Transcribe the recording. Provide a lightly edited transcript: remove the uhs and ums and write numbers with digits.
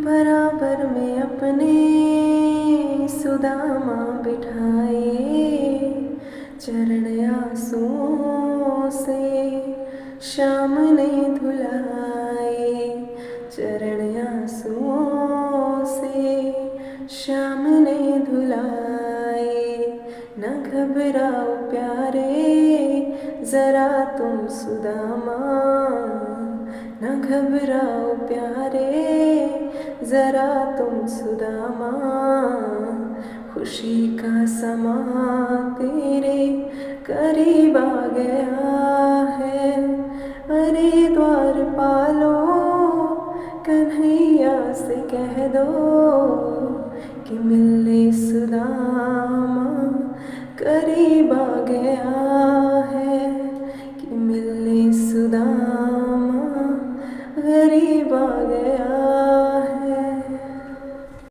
बराबर में अपने सुदामा बिठाए, चरण आंसुओं से श्याम ने धुलाए, चरण आंसुओं से श्याम ने धुलाए। न घबराओ प्यारे जरा तुम सुदामा, न घबराओ प्यारे जरा तुम सुदामा, खुशी का समा तेरे करीब आ गया है। अरे द्वार पालो कन्हैया से कह दो कि मिलने सुदामा करीब आ गया है।